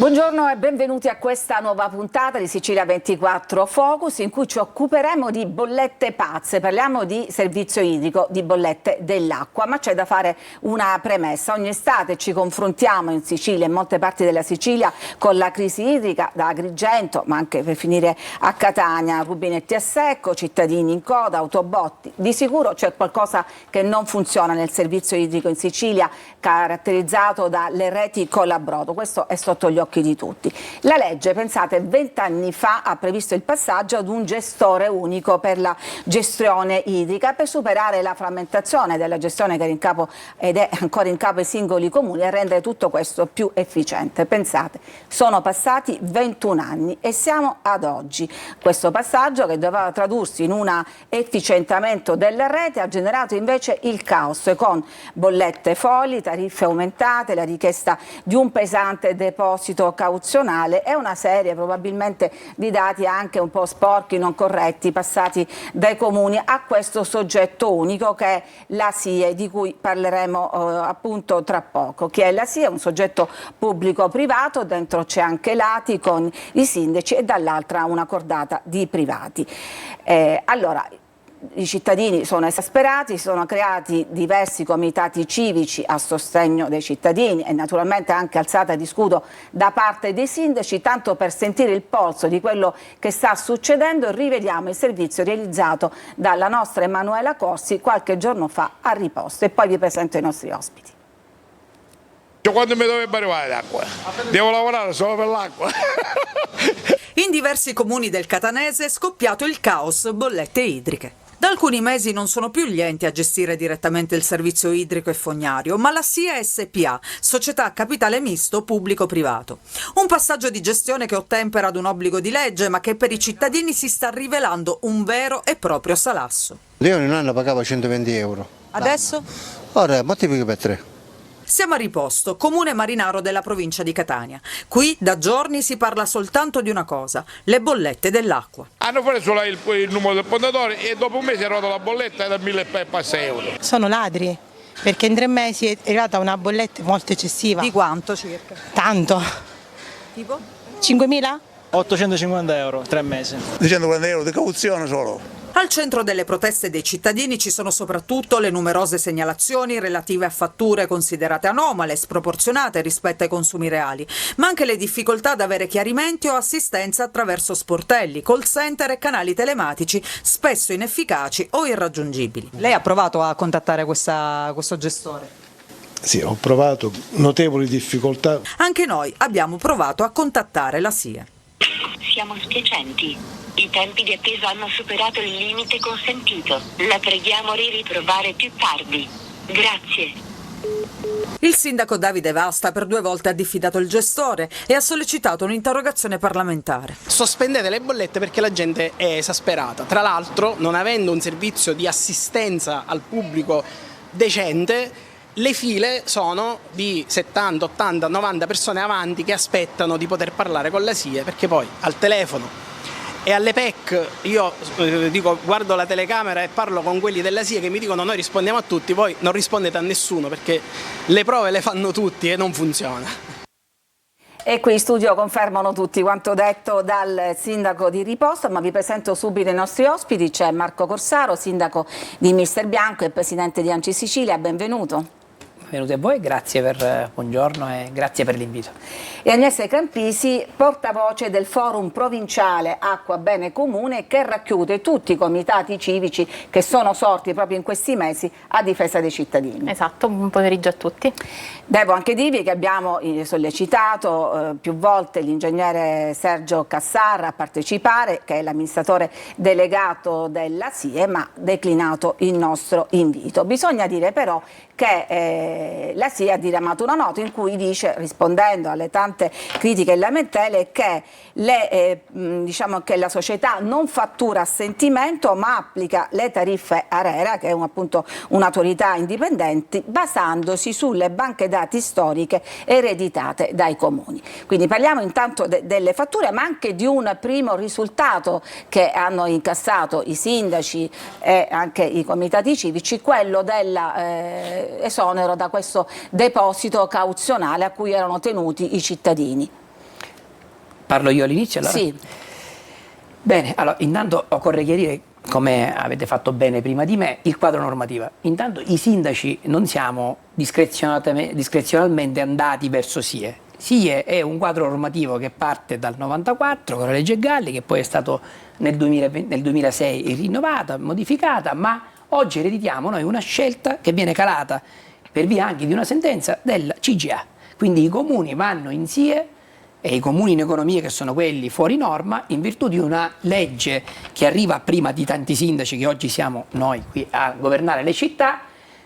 Buongiorno e benvenuti a questa nuova puntata di Sicilia 24 Focus, in cui ci occuperemo di bollette pazze. Parliamo di servizio idrico, di bollette dell'acqua, ma c'è da fare una premessa. Ogni estate ci confrontiamo in Sicilia, in molte parti della Sicilia, con la crisi idrica, da Agrigento, ma anche per finire a Catania, rubinetti a secco, cittadini in coda, autobotti. Di sicuro c'è qualcosa che non funziona nel servizio idrico in Sicilia, caratterizzato dalle reti colabrodo. Questo è sotto gli occhi di tutti. La legge, pensate, 20 anni fa ha previsto il passaggio ad un gestore unico per la gestione idrica, per superare la frammentazione della gestione che era in capo ed è ancora in capo ai singoli comuni e rendere tutto questo più efficiente. Pensate, sono passati 21 anni e siamo ad oggi. Questo passaggio, che doveva tradursi in un efficientamento della rete, ha generato invece il caos, con bollette folli, tariffe aumentate, la richiesta di un pesante deposito cauzionale e una serie probabilmente di dati anche un po' sporchi, non corretti, passati dai comuni a questo soggetto unico che è la SIE, di cui parleremo appunto tra poco. Chi è la SIE? Un soggetto pubblico-privato, dentro c'è anche l'ATI con i sindaci e dall'altra una cordata di privati. Allora, i cittadini sono esasperati, si sono creati diversi comitati civici a sostegno dei cittadini e naturalmente anche alzata di scudo da parte dei sindaci, tanto per sentire il polso di quello che sta succedendo. Rivediamo il servizio realizzato dalla nostra Emanuela Corsi qualche giorno fa a Riposto e poi vi presento i nostri ospiti. Quando mi dovrebbe arrivare l'acqua? Devo lavorare solo per l'acqua. In diversi comuni del Catanese è scoppiato il caos bollette idriche. Da alcuni mesi non sono più gli enti a gestire direttamente il servizio idrico e fognario, ma la SIA SPA, società a capitale misto pubblico-privato. Un passaggio di gestione che ottempera ad un obbligo di legge, ma che per i cittadini si sta rivelando un vero e proprio salasso. Io in un anno pagavo 120 euro. Adesso? Ora moltiplico per 3. Siamo a Riposto, comune marinaro della provincia di Catania. Qui da giorni si parla soltanto di una cosa: le bollette dell'acqua. Hanno preso il numero del pontatore e dopo un mese è arrivata la bolletta da 1.000 e passa euro. Sono ladri, perché in 3 mesi è arrivata una bolletta molto eccessiva. Di quanto circa? Tanto. Tipo? 5.000? 850 euro, 3 mesi. 240 euro di cauzione solo. Al centro delle proteste dei cittadini ci sono soprattutto le numerose segnalazioni relative a fatture considerate anomale, sproporzionate rispetto ai consumi reali, ma anche le difficoltà ad avere chiarimenti o assistenza attraverso sportelli, call center e canali telematici spesso inefficaci o irraggiungibili. Lei ha provato a contattare questo gestore? Sì, ho provato notevoli difficoltà. Anche noi abbiamo provato a contattare la SIE. Siamo spiacenti. I tempi di attesa hanno superato il limite consentito. La preghiamo di riprovare più tardi. Grazie. Il sindaco Davide Vasta per 2 volte ha diffidato il gestore e ha sollecitato un'interrogazione parlamentare. Sospendete le bollette perché la gente è esasperata. Tra l'altro, non avendo un servizio di assistenza al pubblico decente, le file sono di 70, 80, 90 persone avanti che aspettano di poter parlare con la SIE, perché poi al telefono e alle PEC io guardo la telecamera e parlo con quelli della SIE che mi dicono: noi rispondiamo a tutti, voi non rispondete a nessuno, perché le prove le fanno tutti e non funziona. E qui in studio confermano tutti quanto detto dal sindaco di Riposto, ma vi presento subito i nostri ospiti. C'è Marco Corsaro, sindaco di Mister Bianco e presidente di ANCI Sicilia, benvenuto. Benvenuti a voi, buongiorno e grazie per l'invito. E Agnese Campisi, portavoce del Forum Provinciale Acqua Bene Comune, che racchiude tutti i comitati civici che sono sorti proprio in questi mesi a difesa dei cittadini. Esatto, buon pomeriggio a tutti. Devo anche dirvi che abbiamo sollecitato più volte l'ingegnere Sergio Cassarra a partecipare, che è l'amministratore delegato della SIE, ma declinato il nostro invito. Bisogna dire però che la SIE ha diramato una nota in cui dice, rispondendo alle tante critiche e lamentele, che, diciamo che la società non fattura a sentimento ma applica le tariffe ARERA, che è appunto un'autorità indipendente, basandosi sulle banche dati storiche ereditate dai comuni. Quindi parliamo intanto delle fatture, ma anche di un primo risultato che hanno incassato i sindaci e anche i comitati civici, quello dell'esonero da questo deposito cauzionale a cui erano tenuti i cittadini. Parlo io all'inizio allora? Sì. Bene, allora intanto occorre chiarire, come avete fatto bene prima di me, il quadro normativo. Intanto i sindaci non siamo discrezionalmente andati verso SIE. SIE è un quadro normativo che parte dal 94 con la legge Galli, che poi è stato nel 2006 rinnovata, modificata, ma oggi ereditiamo noi una scelta che viene calata per via anche di una sentenza del CGA. Quindi i comuni vanno in SIE e i comuni in economia, che sono quelli fuori norma, in virtù di una legge che arriva prima di tanti sindaci che oggi siamo noi qui a governare le città,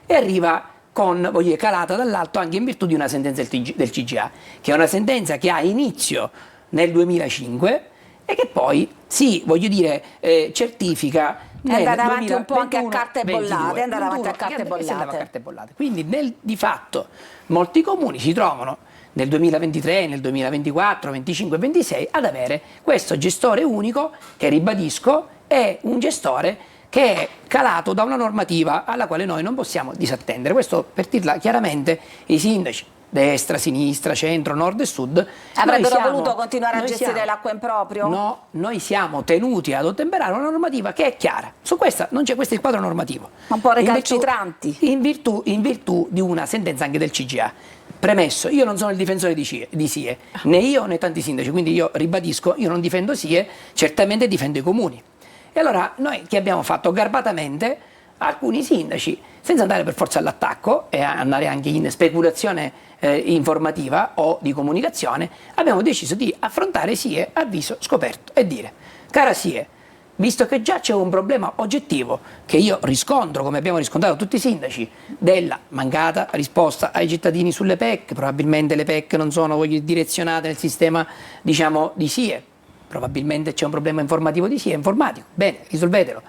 e arriva con, voglio dire, calata dall'alto anche in virtù di una sentenza del CGA, che è una sentenza che ha inizio nel 2005 e che poi, sì, voglio dire, certifica È andata avanti 2021, un po' anche a carte bollate, è andata avanti a carte bollate. Quindi di fatto molti comuni si trovano nel 2023, nel 2024, 25 e 26 ad avere questo gestore unico che, ribadisco, è un gestore che è calato da una normativa alla quale noi non possiamo disattendere. Questo, per dirla chiaramente, i sindaci, destra, sinistra, centro, nord e sud, avrebbero voluto continuare a gestire l'acqua in proprio? No, noi siamo tenuti ad ottemperare una normativa che è chiara. Su questa non c'è, questo è il quadro normativo. Un po' recalcitranti. In virtù di una sentenza anche del CGA. Premesso, io non sono il difensore di SIE, né io né tanti sindaci, quindi io ribadisco, io non difendo SIE, certamente difendo i comuni. E allora noi che abbiamo fatto garbatamente, alcuni sindaci, senza andare per forza all'attacco e andare anche in speculazione informativa o di comunicazione, abbiamo deciso di affrontare SIE a viso scoperto e dire: cara SIE, visto che già c'è un problema oggettivo che io riscontro, come abbiamo riscontrato tutti i sindaci, della mancata risposta ai cittadini sulle PEC, probabilmente le PEC non sono direzionate nel sistema, diciamo, di SIE, probabilmente c'è un problema informativo di SIE, informatico, bene, risolvetelo.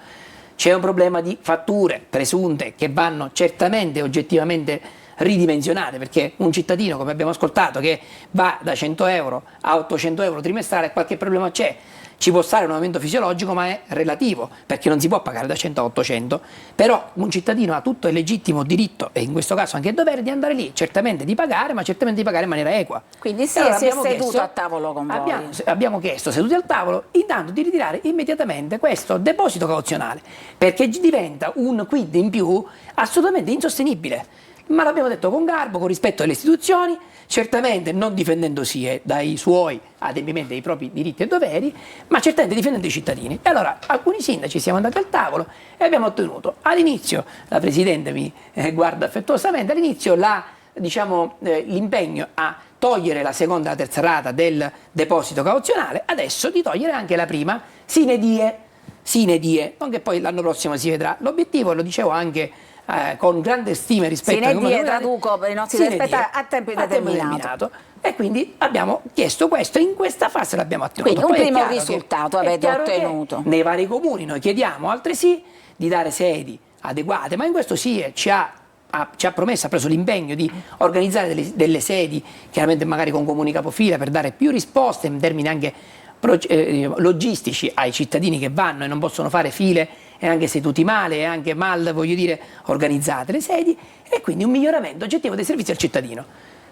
C'è un problema di fatture presunte che vanno certamente oggettivamente ridimensionate, perché un cittadino, come abbiamo ascoltato, che va da 100 euro a 800 euro trimestrale, qualche problema c'è. Ci può stare un aumento fisiologico, ma è relativo, perché non si può pagare da 100 a 800, però un cittadino ha tutto il legittimo diritto, e in questo caso anche il dovere, di andare lì, certamente di pagare, ma certamente di pagare in maniera equa. Quindi si è seduto a tavolo con voi. Abbiamo chiesto, seduti al tavolo, intanto di ritirare immediatamente questo deposito cauzionale, perché diventa un quid in più assolutamente insostenibile. Ma l'abbiamo detto con garbo, con rispetto alle istituzioni, certamente non difendendo SIE dai suoi adempimenti, dei propri diritti e doveri, ma certamente difendendo i cittadini. E allora alcuni sindaci siamo andati al tavolo e abbiamo ottenuto all'inizio, la Presidente mi guarda affettuosamente, all'inizio l'impegno a togliere la seconda e la terza rata del deposito cauzionale, adesso di togliere anche la prima sine die, non che poi l'anno prossimo si vedrà. L'obiettivo, lo dicevo anche con grande stima e rispetto sine die, traduco per i nostri telespettatori, a tempo indeterminato. E quindi abbiamo chiesto questo e in questa fase l'abbiamo ottenuto. Quindi un primo risultato avete ottenuto. Nei vari comuni noi chiediamo altresì di dare sedi adeguate, ma in questo SIE ci ha promesso, ha preso l'impegno di organizzare delle sedi, chiaramente magari con comuni capofila, per dare più risposte in termini anche logistici ai cittadini che vanno e non possono fare file e anche seduti male e anche mal, voglio dire, organizzate le sedi, e quindi un miglioramento oggettivo dei servizi al cittadino.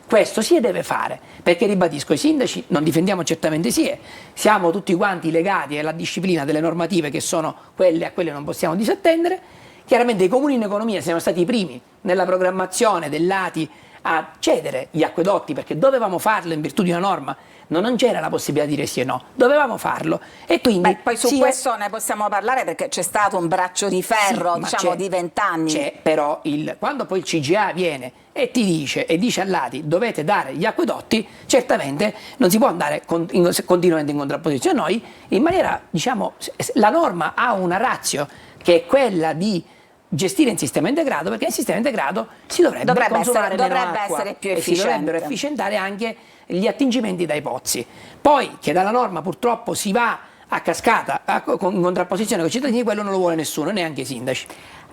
Questo SIE deve fare, perché ribadisco, i sindaci non difendiamo certamente SIE, siamo tutti quanti legati alla disciplina delle normative che sono quelle a quelle non possiamo disattendere. Chiaramente i comuni in economia siamo stati i primi nella programmazione dell'ATI a cedere gli acquedotti, perché dovevamo farlo in virtù di una norma, non c'era la possibilità di dire sì e no, dovevamo farlo, e quindi poi su questo ne possiamo parlare, perché c'è stato un braccio di ferro, diciamo, di 20 anni. C'è, però quando poi il CGA viene e ti dice all'ATI dovete dare gli acquedotti, certamente non si può andare continuamente in contrapposizione. Noi, in maniera, diciamo, la norma ha una ratio che è quella di gestire in sistema integrato, perché il sistema integrato si dovrebbe essere più efficiente, e si dovrebbero efficientare anche gli attingimenti dai pozzi. Poi che dalla norma purtroppo si va a cascata in contrapposizione con i cittadini, quello non lo vuole nessuno, neanche i sindaci.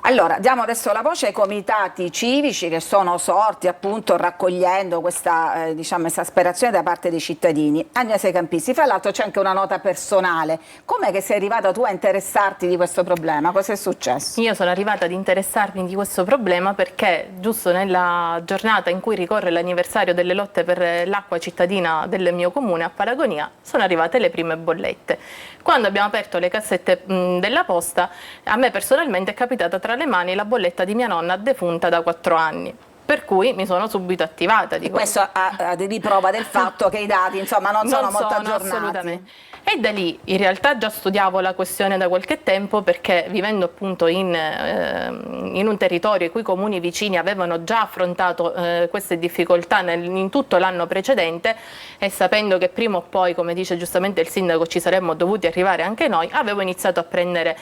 Allora, diamo adesso la voce ai comitati civici che sono sorti appunto raccogliendo questa diciamo, esasperazione da parte dei cittadini. Agnese Campisti, fra l'altro c'è anche una nota personale. Com'è che sei arrivata tu a interessarti di questo problema? Cosa è successo? Io sono arrivata ad interessarmi di questo problema perché giusto nella giornata in cui ricorre l'anniversario delle lotte per l'acqua cittadina del mio comune a Palagonia sono arrivate le prime bollette. Quando abbiamo aperto le cassette della posta, a me personalmente è capitata tra le mani la bolletta di mia nonna defunta da 4 anni. Per cui mi sono subito attivata. Questo a riprova del fatto che i dati insomma, non sono molto aggiornati. Assolutamente. E da lì in realtà già studiavo la questione da qualche tempo perché vivendo appunto in un territorio i cui comuni vicini avevano già affrontato queste difficoltà in tutto l'anno precedente e sapendo che prima o poi, come dice giustamente il sindaco, ci saremmo dovuti arrivare anche noi, avevo iniziato a prendere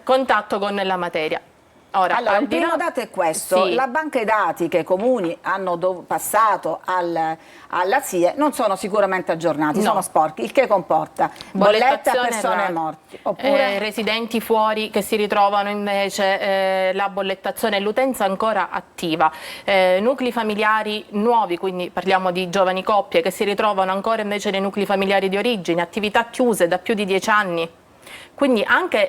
contatto con la materia. Ora, allora, il primo dato è questo, sì. La banca dati che i comuni hanno passato alla SIE non sono sicuramente aggiornati, no. Sono sporchi, il che comporta bollette a persone morte, oppure residenti fuori che si ritrovano invece la bollettazione e l'utenza ancora attiva, nuclei familiari nuovi, quindi parliamo di giovani coppie che si ritrovano ancora invece nei nuclei familiari di origine, attività chiuse da più di 10 anni. Quindi anche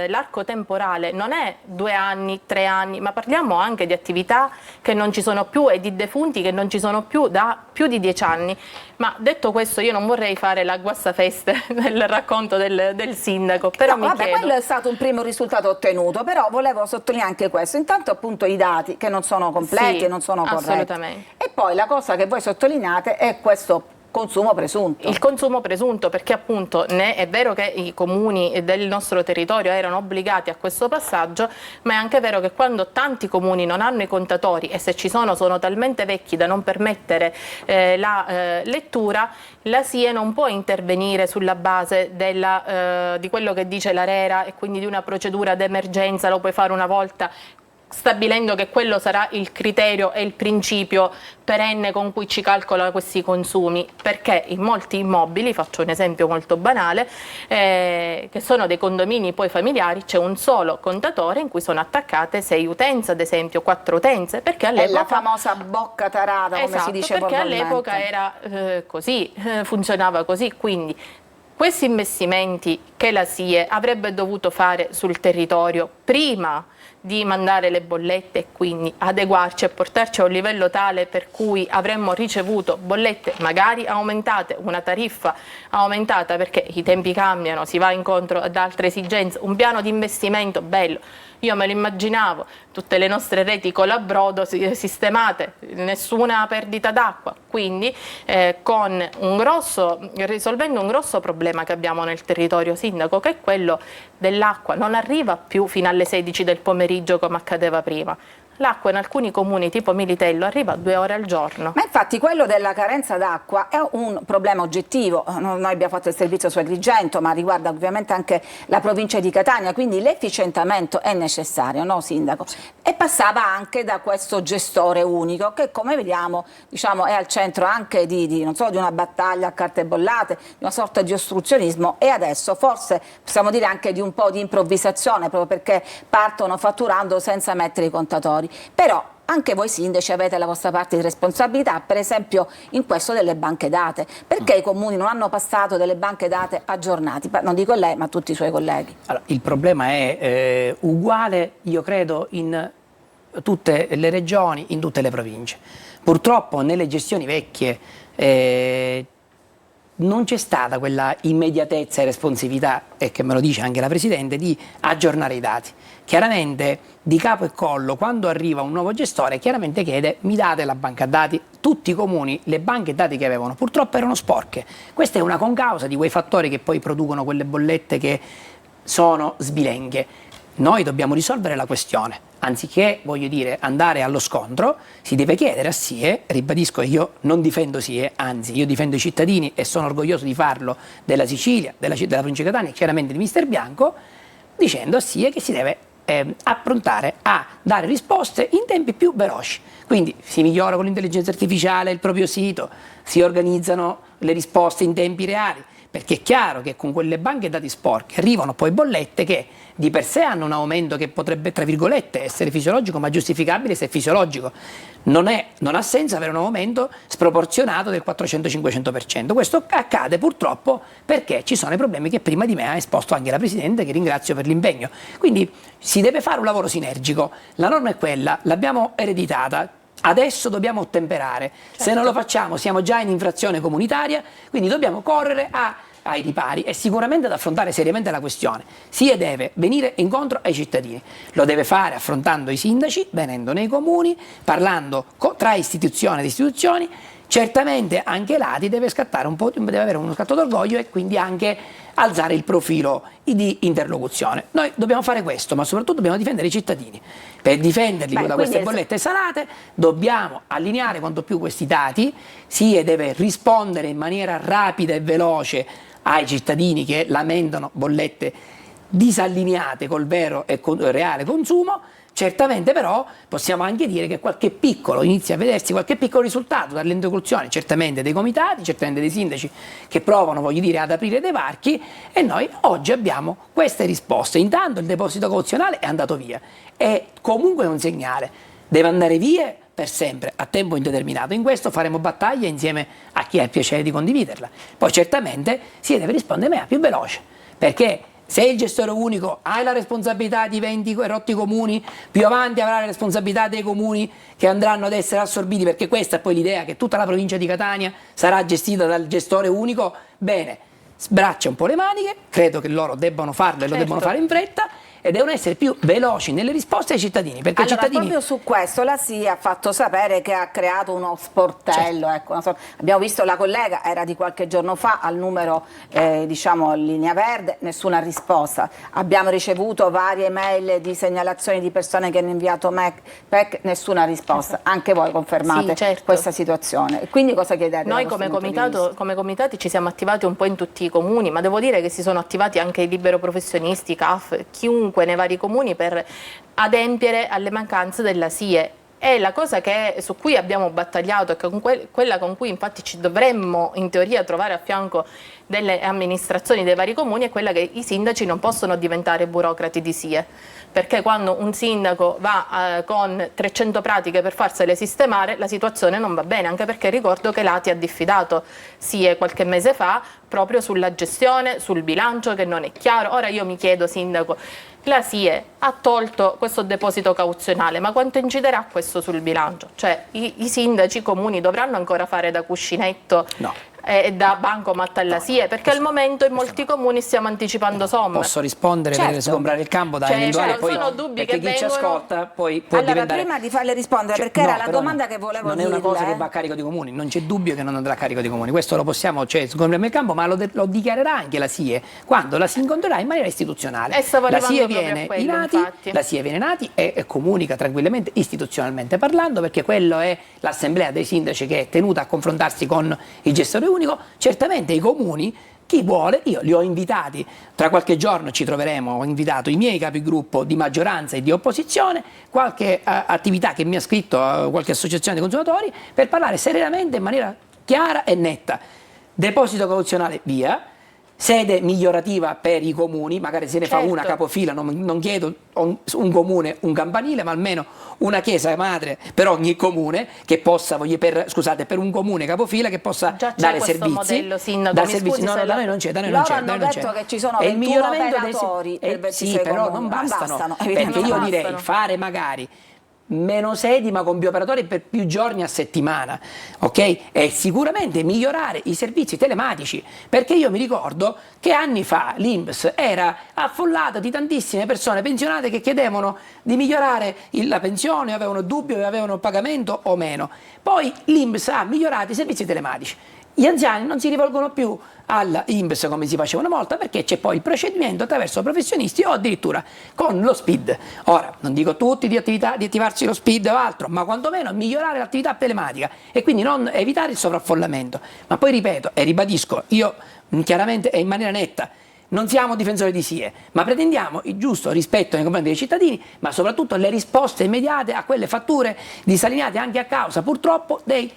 l'arco temporale non è 2 anni, 3 anni, ma parliamo anche di attività che non ci sono più e di defunti che non ci sono più da più di 10 anni. Ma detto questo io non vorrei fare la guassafeste del racconto del sindaco, però no, vabbè, quello è stato un primo risultato ottenuto, però volevo sottolineare anche questo. Intanto appunto i dati che non sono completi sì, e non sono corretti. Assolutamente. E poi la cosa che voi sottolineate è questo consumo presunto. Il consumo presunto, perché appunto è vero che i comuni del nostro territorio erano obbligati a questo passaggio, ma è anche vero che quando tanti comuni non hanno i contatori e se ci sono talmente vecchi da non permettere la lettura, la SIE non può intervenire sulla base di quello che dice l'ARERA e quindi di una procedura d'emergenza, lo puoi fare una volta stabilendo che quello sarà il criterio e il principio perenne con cui ci calcola questi consumi, perché in molti immobili, faccio un esempio molto banale, che sono dei condomini poi familiari, c'è un solo contatore in cui sono attaccate 6 utenze, ad esempio 4 utenze, perché all'epoca... È la famosa bocca tarata, come si dice perché all'epoca era così, funzionava così, quindi questi investimenti che la SIE avrebbe dovuto fare sul territorio prima di mandare le bollette e quindi adeguarci e portarci a un livello tale per cui avremmo ricevuto bollette magari aumentate, una tariffa aumentata perché i tempi cambiano, si va incontro ad altre esigenze, un piano di investimento bello. Io me lo immaginavo, tutte le nostre reti con l'abrodo sistemate, nessuna perdita d'acqua, quindi risolvendo un grosso problema che abbiamo nel territorio, sindaco, che è quello dell'acqua. Non arriva più fino alle 16 del pomeriggio come accadeva prima. L'acqua in alcuni comuni tipo Militello arriva 2 ore al giorno. Ma infatti quello della carenza d'acqua è un problema oggettivo. Noi abbiamo fatto il servizio su Agrigento, ma riguarda ovviamente anche la provincia di Catania, quindi l'efficientamento è necessario, no sindaco? E passava anche da questo gestore unico che, come vediamo, diciamo, è al centro anche non solo di una battaglia a carte bollate, di una sorta di ostruzionismo e adesso forse possiamo dire anche di un po' di improvvisazione, proprio perché partono fatturando senza mettere i contatori. Però anche voi sindaci avete la vostra parte di responsabilità, per esempio in questo delle banche date. Perché i comuni non hanno passato delle banche date aggiornate? Non dico lei, ma tutti i suoi colleghi. Allora, il problema è uguale, io credo, in tutte le regioni, in tutte le province. Purtroppo nelle gestioni vecchie non c'è stata quella immediatezza e responsività, e che me lo dice anche la Presidente, di aggiornare i dati. Chiaramente di capo e collo, quando arriva un nuovo gestore, chiaramente chiede: mi date la banca dati? Tutti i comuni, le banche dati che avevano purtroppo erano sporche. Questa è una concausa di quei fattori che poi producono quelle bollette che sono sbilenche. Noi dobbiamo risolvere la questione. Anziché, voglio dire, andare allo scontro, si deve chiedere a SIE, ribadisco, io non difendo SIE, anzi io difendo i cittadini e sono orgoglioso di farlo, della Sicilia, della provincia di Catania e chiaramente di Mister Bianco, dicendo a SIE che si deve approntare a dare risposte in tempi più veloci. Quindi si migliora con l'intelligenza artificiale il proprio sito, si organizzano le risposte in tempi reali, perché è chiaro che con quelle banche dati sporchi arrivano poi bollette che di per sé hanno un aumento che potrebbe, tra virgolette, essere fisiologico, ma giustificabile se è fisiologico. Non ha senso avere un aumento sproporzionato del 400-500%. Questo accade purtroppo perché ci sono i problemi che prima di me ha esposto anche la Presidente, che ringrazio per l'impegno. Quindi si deve fare un lavoro sinergico. La norma è quella, l'abbiamo ereditata. Adesso dobbiamo ottemperare, se non lo facciamo siamo già in infrazione comunitaria, quindi dobbiamo correre ai ripari e sicuramente ad affrontare seriamente la questione. Si deve venire incontro ai cittadini, lo deve fare affrontando i sindaci, venendo nei comuni, parlando tra istituzioni ed istituzioni. Certamente anche l'ATI deve scattare un po', deve avere uno scatto d'orgoglio e quindi anche alzare il profilo di interlocuzione. Noi dobbiamo fare questo, ma soprattutto dobbiamo difendere i cittadini. Per difenderli da queste bollette salate dobbiamo allineare quanto più questi dati, si deve rispondere in maniera rapida e veloce ai cittadini che lamentano bollette disallineate col vero e reale consumo. Certamente però possiamo anche dire che inizia a vedersi qualche piccolo risultato dall'interlocuzione, certamente dei comitati, certamente dei sindaci che provano, ad aprire dei varchi, e noi oggi abbiamo queste risposte. Intanto il deposito cauzionale è andato via, è comunque un segnale, deve andare via per sempre, a tempo indeterminato. In questo faremo battaglia insieme a chi ha il piacere di condividerla. Poi certamente si deve rispondere in maniera più veloce, perché se il gestore unico ha la responsabilità di 20 rotti comuni, più avanti avrà la responsabilità dei comuni che andranno ad essere assorbiti, perché questa è poi l'idea, che tutta la provincia di Catania sarà gestita dal gestore unico. Bene, sbraccia un po' le maniche, credo che loro debbano farlo e lo debbano fare in fretta, e devono essere più veloci nelle risposte ai cittadini, perché allora, i cittadini... proprio su questo la SIA ha fatto sapere che ha creato uno sportello, ecco, abbiamo visto la collega, era di qualche giorno fa al numero Linea Verde, nessuna risposta. Abbiamo ricevuto varie mail di segnalazioni di persone che hanno inviato PEC, nessuna risposta. Anche voi confermate questa situazione. Quindi cosa chiedete? Noi come comitati ci siamo attivati un po' in tutti i comuni, ma devo dire che si sono attivati anche i libero professionisti, CAF, chiunque nei vari comuni, per adempiere alle mancanze della SIE. E la cosa su cui abbiamo battagliato, e quella con cui infatti ci dovremmo in teoria trovare a fianco delle amministrazioni dei vari comuni, è quella che i sindaci non possono diventare burocrati di SIE, perché quando un sindaco va con 300 pratiche per farsele sistemare, la situazione non va bene, anche perché ricordo che l'ATI ha diffidato SIE qualche mese fa proprio sulla gestione, sul bilancio che non è chiaro. Ora io mi chiedo, sindaco, la SIE ha tolto questo deposito cauzionale, ma quanto inciderà questo sul bilancio? Cioè i sindaci, i comuni dovranno ancora fare da cuscinetto? No. Da bancomat alla SIE, perché al momento in molti comuni stiamo anticipando somme. Posso rispondere per sgombrare il campo da eventuale, poi sono dubbi perché che chi ci ascolta poi può allora, diventare... prima di farle rispondere, perché era la domanda che volevo dire. Non è una cosa che va a carico dei comuni, non c'è dubbio che non andrà a carico dei comuni, questo lo possiamo, sgombriamo il campo, ma lo dichiarerà anche la SIE quando la si incontrerà in maniera istituzionale. La SIE viene in ATI e comunica tranquillamente, istituzionalmente parlando, perché quello è l'assemblea dei sindaci che è tenuta a confrontarsi con il gestore unico. Certamente i comuni, chi vuole, io li ho invitati, tra qualche giorno ci troveremo, ho invitato i miei capigruppo di maggioranza e di opposizione, qualche attività che mi ha scritto qualche associazione dei consumatori, per parlare serenamente in maniera chiara e netta. Deposito cauzionale via, sede migliorativa per i comuni, magari se ne fa una capofila, non chiedo un comune, un campanile, ma almeno una chiesa madre per ogni comune che possa, per un comune capofila che possa dare servizi. Modello, sindaco, da noi non c'è, Loro hanno detto che ci sono 21 operatori per 26 sì, però comuni. non bastano, perché io direi fare magari meno sedi ma con più operatori per più giorni a settimana, ok? E sicuramente migliorare i servizi telematici, perché io mi ricordo che anni fa l'INPS era affollata di tantissime persone pensionate che chiedevano di migliorare la pensione, avevano dubbio, avevano pagamento o meno. Poi l'INPS ha migliorato i servizi telematici. Gli anziani non si rivolgono più all'INPS come si faceva una volta, perché c'è poi il procedimento attraverso professionisti o addirittura con lo SPID. Ora, non dico tutti di attivarsi lo SPID o altro, ma quantomeno migliorare l'attività telematica e quindi non evitare il sovraffollamento. Ma poi ripeto e ribadisco, io chiaramente e in maniera netta, non siamo difensori di SIE, ma pretendiamo il giusto rispetto nei confronti dei cittadini, ma soprattutto le risposte immediate a quelle fatture disallineate anche a causa, purtroppo, dei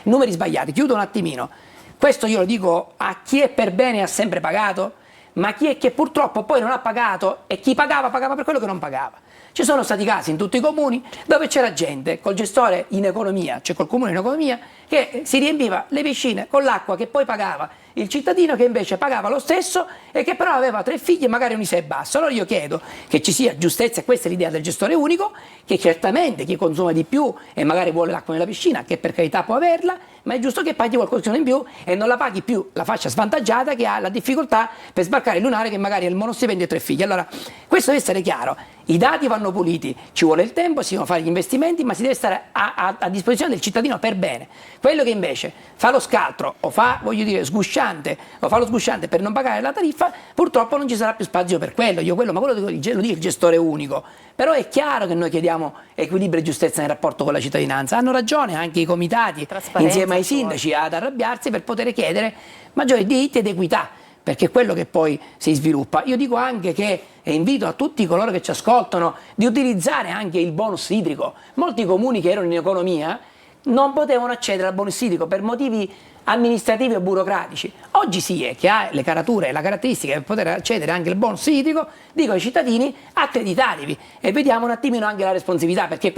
numeri sbagliati. Chiudo un attimino. Questo io lo dico a chi è per bene e ha sempre pagato, ma chi è che purtroppo poi non ha pagato e chi pagava per quello che non pagava. Ci sono stati casi in tutti i comuni dove c'era gente col gestore in economia, cioè col comune in economia, che si riempiva le piscine con l'acqua che poi pagava il cittadino, che invece pagava lo stesso e che però aveva 3 figli e magari un ISEE basso. Allora io chiedo che ci sia giustezza, e questa è l'idea del gestore unico, che certamente chi consuma di più e magari vuole l'acqua nella piscina, che per carità può averla, ma è giusto che paghi qualcosa in più e non la paghi più la fascia svantaggiata che ha la difficoltà per sbarcare il lunare, che magari ha il monostipendio e 3 figli. Allora questo deve essere chiaro, i dati vanno puliti, ci vuole il tempo, si devono fare gli investimenti, ma si deve stare a disposizione del cittadino per bene. Quello che invece fa lo scaltro o fa, voglio dire, sgusciante, o fa lo sgusciante per non pagare la tariffa, purtroppo non ci sarà più spazio per quello. Ma quello lo dice il gestore unico. Però è chiaro che noi chiediamo equilibrio e giustezza nel rapporto con la cittadinanza. Hanno ragione anche i comitati, insieme ai sindaci, ad arrabbiarsi per poter chiedere maggiori diritti ed equità, perché è quello che poi si sviluppa. Io dico anche che, e invito a tutti coloro che ci ascoltano, di utilizzare anche il bonus idrico. Molti comuni che erano in economia non potevano accedere al bonus idrico per motivi amministrativi o burocratici. Oggi si è che ha le carature e la caratteristica per poter accedere anche al bonus idrico, dico ai cittadini: accreditatevi e vediamo un attimino anche la responsabilità, perché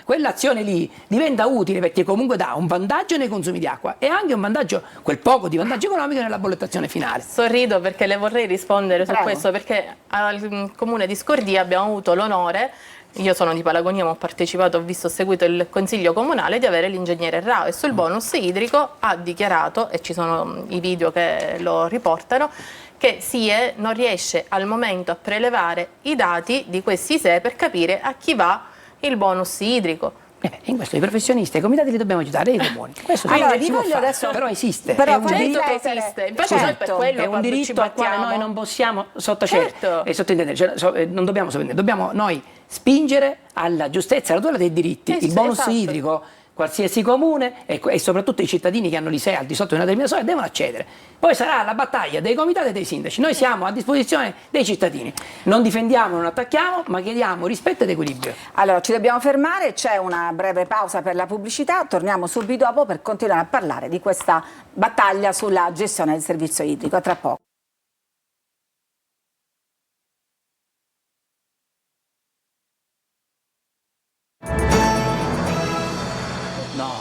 quell'azione lì diventa utile, perché comunque dà un vantaggio nei consumi di acqua e anche un vantaggio, quel poco di vantaggio economico nella bollettazione finale. Sorrido perché le vorrei rispondere su Prego. questo, perché al comune di Scordia abbiamo avuto l'onore, io sono di Palagonia ma ho partecipato, ho seguito il consiglio comunale, di avere l'ingegnere Rao, e sul bonus idrico ha dichiarato, e ci sono i video che lo riportano, che SIE non riesce al momento a prelevare i dati di questi ISEE per capire a chi va il bonus idrico. In questo i professionisti e i comitati li dobbiamo aiutare, i comuni. Questo Allora, si può voglio fare, adesso- però esiste. Però è un farei diritto, esiste. Infatti Certo. noi per quello è un quando ci diritto al quale battiamo- noi non possiamo sottacere Certo. e sottintendere, non dobbiamo sottintendere, dobbiamo noi spingere alla giustezza, alla tutela dei diritti. Sì, Il sì, bonus esatto. idrico, qualsiasi comune e soprattutto i cittadini che hanno l'ISEE al di sotto di una determinata soglia devono accedere. Poi sarà la battaglia dei comitati e dei sindaci. Noi siamo a disposizione dei cittadini. Non difendiamo, non attacchiamo, ma chiediamo rispetto ed equilibrio. Allora, ci dobbiamo fermare, c'è una breve pausa per la pubblicità, torniamo subito dopo per continuare a parlare di questa battaglia sulla gestione del servizio idrico. A tra poco.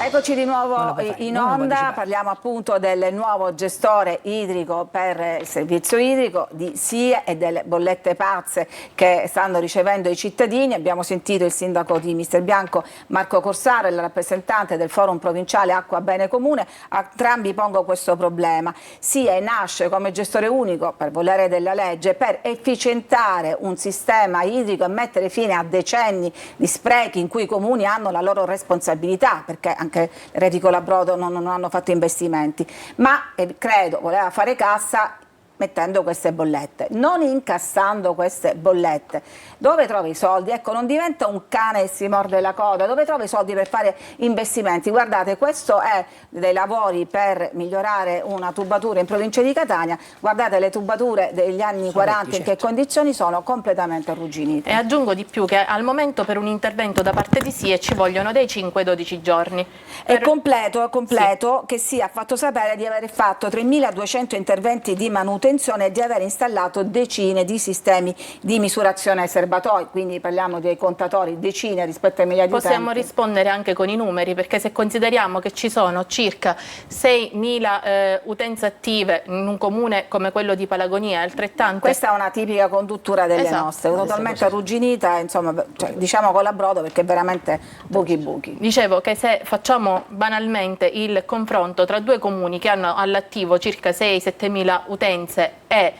Eccoci di nuovo in onda, parliamo appunto del nuovo gestore idrico per il servizio idrico di SIE e delle bollette pazze che stanno ricevendo i cittadini. Abbiamo sentito il sindaco di Misterbianco Marco Corsaro e il rappresentante del forum provinciale Acqua Bene Comune. A entrambi pongo questo problema. SIE nasce come gestore unico per volere della legge, per efficientare un sistema idrico e mettere fine a decenni di sprechi in cui i comuni hanno la loro responsabilità, perché anche Reti Colabrodo non hanno fatto investimenti, ma credo voleva fare cassa mettendo queste bollette, non incassando queste bollette. Dove trova i soldi? Ecco, non diventa un cane che si morde la coda. Dove trova i soldi per fare investimenti? Guardate, questo è dei lavori per migliorare una tubatura in provincia di Catania. Guardate le tubature degli anni 40 in che condizioni sono, completamente arrugginite. E aggiungo di più che al momento per un intervento da parte di SIE ci vogliono dai 5 ai 12 giorni. È completo sì. Che SIE ha fatto sapere di aver fatto 3.200 interventi di manutenzione e di aver installato decine di sistemi di misurazione ai serbatoi, quindi parliamo dei contatori, decine rispetto ai migliaia di utenti. Possiamo rispondere anche con i numeri, perché se consideriamo che ci sono circa 6.000 utenze attive in un comune come quello di Palagonia, altrettante... Questa è una tipica conduttura delle nostre, totalmente arrugginita, insomma, cioè, diciamo Colabrodo perché è veramente buchi. Dicevo che se facciamo banalmente il confronto tra due comuni che hanno all'attivo circa 6-7.000 utenze e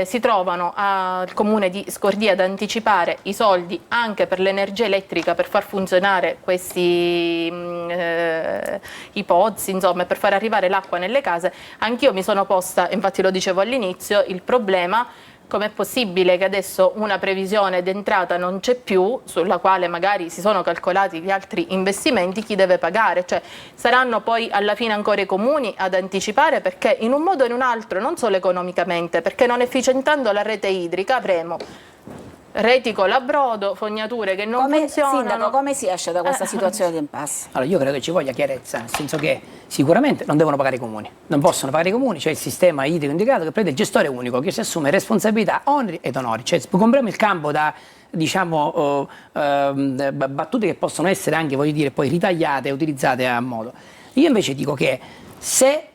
si trovano al comune di Scordia ad anticipare i soldi anche per l'energia elettrica per far funzionare questi i pozzi, insomma, per far arrivare l'acqua nelle case, anch'io mi sono posta, infatti lo dicevo all'inizio, il problema: com'è possibile che adesso una previsione d'entrata non c'è più, sulla quale magari si sono calcolati gli altri investimenti, chi deve pagare? Cioè, saranno poi alla fine ancora i comuni ad anticipare, perché in un modo o in un altro, non solo economicamente, perché non efficientando la rete idrica avremo Retico Labrodo, fognature che non funzionano. Sindaco, come si esce da questa situazione di impasse? Allora, io credo che ci voglia chiarezza, nel senso che sicuramente non devono pagare i comuni, non possono pagare i comuni, c'è il sistema idrico indicato che prevede il gestore unico che si assume responsabilità, oneri ed onori, cioè compriamo il campo da battute che possono essere anche, voglio dire, poi ritagliate e utilizzate a modo. Io invece dico che se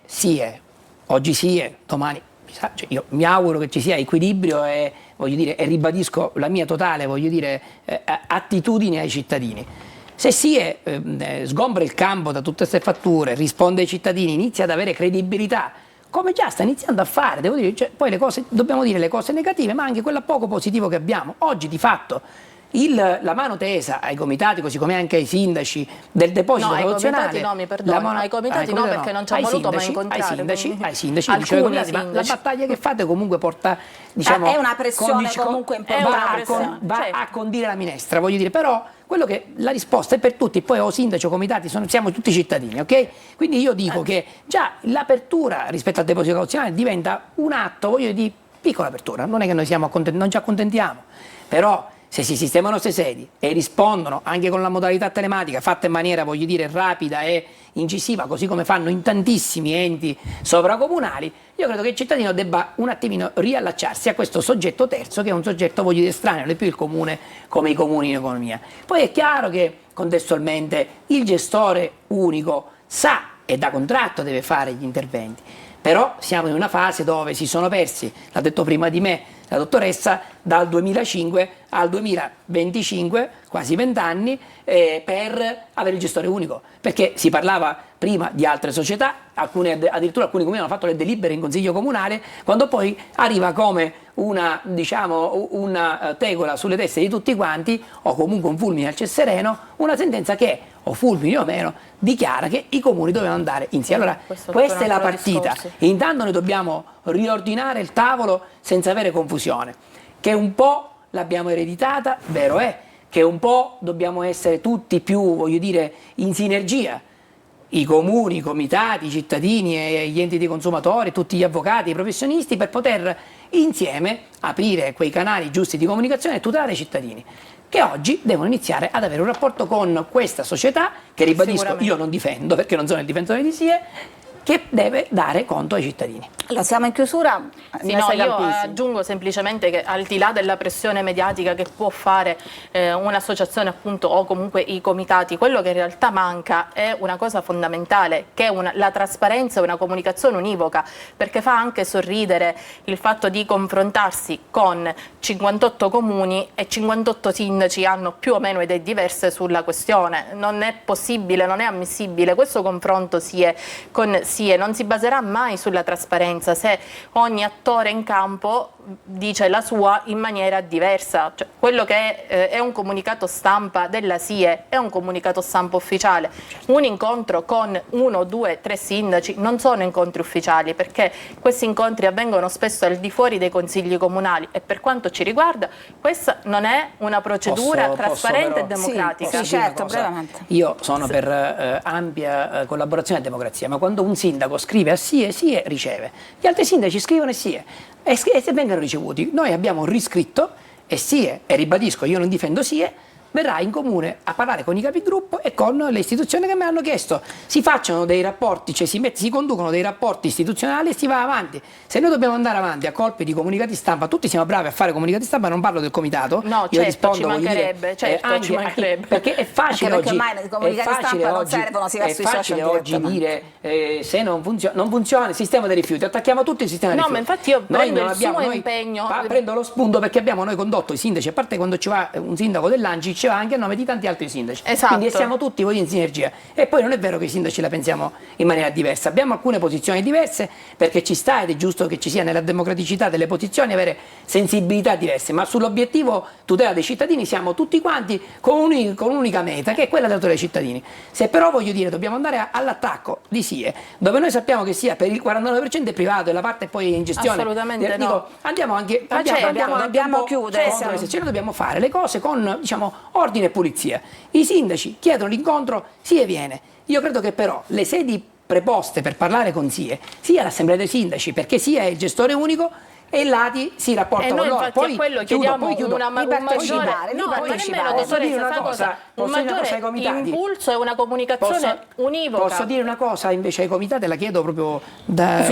oggi domani, cioè io mi auguro che ci sia equilibrio e, voglio dire, e ribadisco la mia totale, voglio dire, attitudine ai cittadini. Se sgombra il campo da tutte queste fatture, risponde ai cittadini, inizia ad avere credibilità, come già sta iniziando a fare, devo dire, cioè, poi dobbiamo dire le cose negative, ma anche quella poco positivo che abbiamo. Oggi di fatto la mano tesa ai comitati, così come anche ai sindaci del deposito cauzionale. Ai comitati no, perché non ci ha voluto mai incontrare. Ai sindaci, ma la battaglia che fate comunque porta, diciamo, è una pressione comunque importante. Va a condire la minestra, voglio dire, però quello che la risposta è per tutti, poi o sindaci o comitati siamo tutti cittadini, ok? Quindi io dico che già l'apertura rispetto al deposito cauzionale diventa un atto, voglio dire, di piccola apertura, non è che noi non ci accontentiamo, però se si sistemano queste sedi e rispondono anche con la modalità telematica fatta in maniera, voglio dire, rapida e incisiva, così come fanno in tantissimi enti sovracomunali, io credo che il cittadino debba un attimino riallacciarsi a questo soggetto terzo, che è un soggetto, voglio dire, estraneo, non è più il comune come i comuni in economia. Poi è chiaro che contestualmente il gestore unico sa e da contratto deve fare gli interventi, però siamo in una fase dove si sono persi, l'ha detto prima di me la dottoressa, dal 2005 al 2025, quasi 20 anni, per avere il gestore unico, perché si parlava prima di altre società, addirittura alcuni comuni hanno fatto le delibere in consiglio comunale, quando poi arriva come una tegola sulle teste di tutti quanti, o comunque un fulmine al ciel sereno, una sentenza che, o fulmine o meno, dichiara che i comuni dovevano andare insieme. Allora, questa è la partita. Intanto noi dobbiamo riordinare il tavolo senza avere confusione, che un po' l'abbiamo ereditata, vero è, che un po' dobbiamo essere tutti più, voglio dire, in sinergia, i comuni, i comitati, i cittadini e gli enti dei consumatori, tutti gli avvocati, i professionisti, per poter insieme aprire quei canali giusti di comunicazione e tutelare i cittadini, che oggi devono iniziare ad avere un rapporto con questa società, che ribadisco io non difendo perché non sono il difensore di SIE, che deve dare conto ai cittadini. Allora, siamo in chiusura. Sì, no, io aggiungo semplicemente che al di là della pressione mediatica che può fare un'associazione, appunto, o comunque i comitati, quello che in realtà manca è una cosa fondamentale, che è la trasparenza e una comunicazione univoca, perché fa anche sorridere il fatto di confrontarsi con 58 comuni e 58 sindaci hanno più o meno idee diverse sulla questione. Non è possibile, non è ammissibile. Questo confronto non si baserà mai sulla trasparenza se ogni attore in campo dice la sua in maniera diversa. Cioè, quello che è un comunicato stampa della SIE è un comunicato stampa ufficiale. Un incontro con 1, 2, 3 sindaci non sono incontri ufficiali, perché questi incontri avvengono spesso al di fuori dei consigli comunali, e per quanto ci riguarda questa non è una procedura trasparente e democratica. Sì, certo, brevemente. Io sono per ampia collaborazione e democrazia, ma quando un sindaco scrive a SIE riceve, gli altri sindaci scrivono a SIE e vengono ricevuti. Noi abbiamo riscritto e SIE, e ribadisco, io non difendo SIE, verrà in comune a parlare con i capigruppo e con le istituzioni che mi hanno chiesto. Si facciano dei rapporti, cioè si conducono dei rapporti istituzionali e si va avanti. Se noi dobbiamo andare avanti a colpi di comunicati stampa, tutti siamo bravi a fare comunicati stampa, non parlo del comitato. No, io rispondo, ci mancherebbe, ci mancherebbe. Perché è facile anche oggi, perché ormai i comunicati stampa non servono, si va sui social oggi dire se non funziona il sistema dei rifiuti, attacchiamo tutto il sistema dei rifiuti. No, ma infatti io prendo il suo impegno. Prendo lo spunto perché abbiamo noi condotto i sindaci, a parte quando ci va un sindaco dell'Anci, va anche a nome di tanti altri sindaci. Esatto. Quindi siamo tutti voi in sinergia. E poi non è vero che i sindaci la pensiamo in maniera diversa. Abbiamo alcune posizioni diverse perché ci sta, ed è giusto che ci sia nella democraticità delle posizioni, avere sensibilità diverse, ma sull'obiettivo tutela dei cittadini siamo tutti quanti con un'unica meta, che è quella della tutela dei cittadini. Se però, voglio dire, dobbiamo andare all'attacco di SIE, dove noi sappiamo che sia per il 49% è privato e la parte poi è in gestione. Assolutamente no. Andiamo anche dobbiamo chiudere. Ce ne dobbiamo fare le cose con, diciamo, ordine e pulizia. I sindaci chiedono l'incontro, SIE viene. Io credo che però le sedi preposte per parlare con SIE sia l'assemblea dei sindaci, perché SIE è il gestore unico e i lati si rapportano E noi con loro. infatti a quello chiediamo un maggiore impulso e una comunicazione univoca. Posso dire una cosa invece ai comitati, la chiedo proprio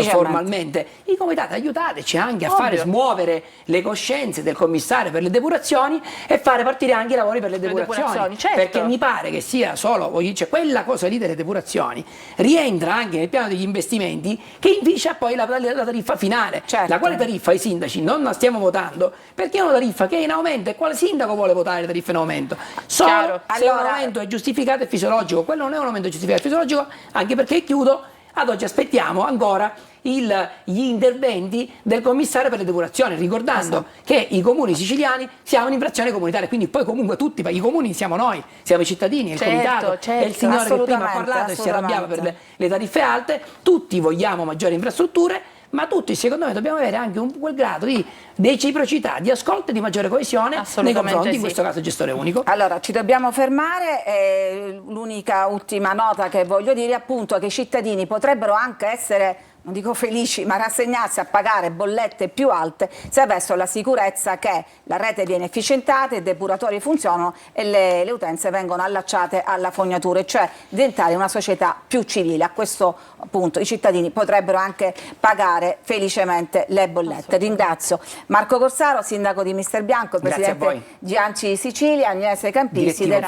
formalmente. I comitati aiutateci anche a fare smuovere le coscienze del commissario per le depurazioni e fare partire anche i lavori per le depurazioni. Certo. Perché mi pare che sia solo, cioè, quella cosa lì delle depurazioni rientra anche nel piano degli investimenti che inficia poi la tariffa finale. La quale tariffa i sindaci non la stiamo votando perché è una tariffa che è in aumento e quale sindaco vuole votare le tariffe in aumento? Solo se un aumento è giustificato e fisiologico. Quello non è un aumento giustificato e fisiologico, anche perché, chiudo, ad oggi aspettiamo ancora gli interventi del commissario per le depurazioni, ricordando che i comuni siciliani siamo in infrazione comunitaria, quindi poi comunque tutti i comuni siamo noi, siamo i cittadini, il comitato e il signore che prima ha parlato e si arrabbiava per le tariffe alte. Tutti vogliamo maggiori infrastrutture, ma tutti secondo me dobbiamo avere anche quel grado di reciprocità, di ascolto e di maggiore coesione nei confronti, in questo caso, gestore unico. Allora, ci dobbiamo fermare. L'unica ultima nota che voglio dire è appunto che i cittadini potrebbero anche essere, non dico felici, ma rassegnarsi a pagare bollette più alte se avessero la sicurezza che la rete viene efficientata, i depuratori funzionano e le utenze vengono allacciate alla fognatura, cioè diventare una società più civile. A questo punto i cittadini potrebbero anche pagare felicemente le bollette. Ringrazio Marco Corsaro, sindaco di Misterbianco, presidente di ANCI Sicilia, Agnese Campisi del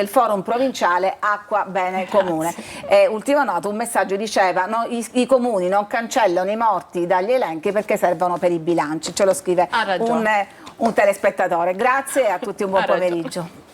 Forum Provinciale Acqua Bene Comune. Ultima nota, un messaggio diceva: i comuni non cancellano i morti dagli elenchi perché servono per i bilanci, ce lo scrive un telespettatore. Grazie e a tutti un buon pomeriggio.